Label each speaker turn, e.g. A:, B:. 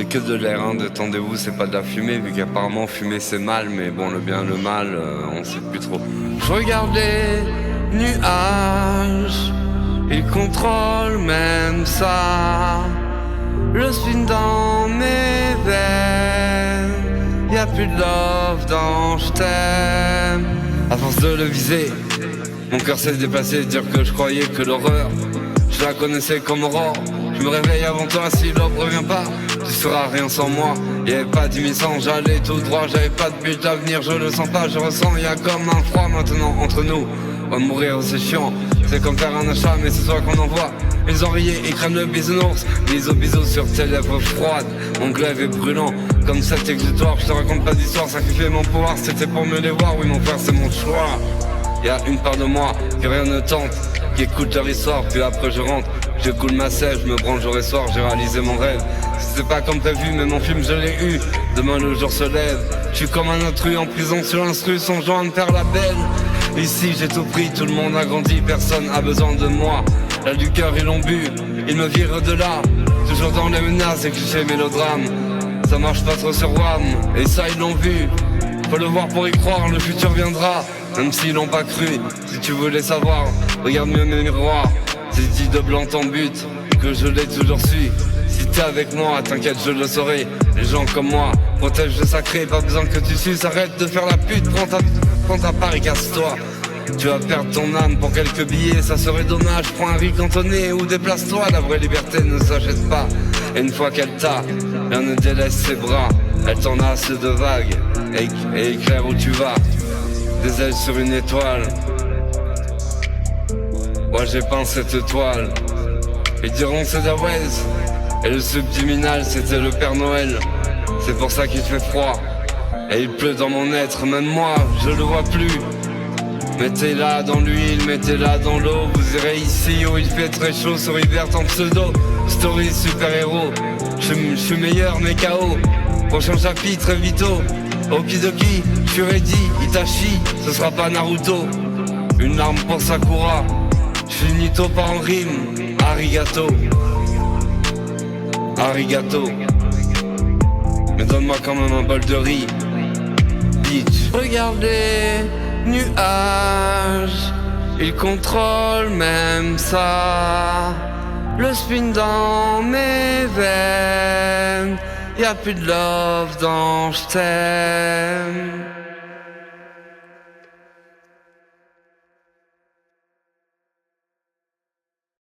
A: c'est que de l'air, hein, détendez-vous, c'est pas de la fumée, vu qu'apparemment fumer c'est mal, mais bon, le bien, le mal, on sait plus trop. Je regarde les nuages, ils contrôlent même ça. Le spin dans mes veines, y'a plus de love dans je t'aime. À force de le viser, mon cœur s'est déplacé, dire que je croyais que l'horreur, je la connaissais comme aurore. Je me réveille avant toi, si l'aube revient pas, tu seras rien sans moi. Y'avait pas d'10 ans, j'allais tout droit, j'avais pas de but, l'avenir je le sens pas, je ressens, y'a comme un froid maintenant entre nous. On va mourir, c'est chiant, c'est comme faire un achat, mais c'est toi qu'on envoie. Ils ont rié, ils crament le bisounours, bisous bisous sur tes lèvres froides. Mon glaive est brûlant, comme cet exutoire. Je te raconte pas d'histoire, sacrifier mon pouvoir, c'était pour me les voir. Oui mon frère, c'est mon choix. Y'a une part de moi que rien ne tente, qui écoute leur histoire, puis après je rentre. Je coule ma sève, je me branle jour et soir, j'ai réalisé mon rêve. C'était pas comme prévu, mais mon film je l'ai eu. Demain le jour se lève, je suis comme un intrus en prison sur l'instru, songeant à me faire la belle. Ici j'ai tout pris, tout le monde a grandi, personne a besoin de moi. Là du cœur ils l'ont bu, ils me virent de là. Toujours dans les menaces et clichés mélodrames. Ça marche pas trop sur WAM, et ça ils l'ont vu. Faut le voir pour y croire, le futur viendra. Même s'ils l'ont pas cru, si tu voulais savoir, regarde mieux mes miroirs. C'est dit de blanc en but, que je l'ai toujours su. Si t'es avec moi, t'inquiète je le saurai. Les gens comme moi, protègent le sacré. Pas besoin que tu suces, arrête de faire la pute. Prends ta part et casse-toi. Tu vas perdre ton âme pour quelques billets, ça serait dommage. Prends un riz cantonné ou déplace-toi. La vraie liberté ne s'achète pas. Et une fois qu'elle t'a, rien ne délaisse ses bras. Elle t'en a assez de vagues et éclaire où tu vas. Des ailes sur une étoile. Moi j'ai peint cette toile. Ils diront c'est Dawes. Et le subliminal c'était le Père Noël. C'est pour ça qu'il fait froid. Et il pleut dans mon être, même moi je le vois plus. Mettez-la dans l'huile, mettez-la dans l'eau. Vous irez ici où il fait très chaud sur Hubert en pseudo. Story super-héros. Je suis meilleur mais KO. Prochain chapitre Vito. Okidoki, je suis ready. Itachi, ce sera pas Naruto. Une larme pour Sakura. Je suis Nito pas en rime. Arigato. Arigato. Mais donne-moi quand même un bol de riz. Bitch. Regardez nuages, ils contrôlent même ça. Le spin dans mes veines, y'a plus de love dans je t'aime.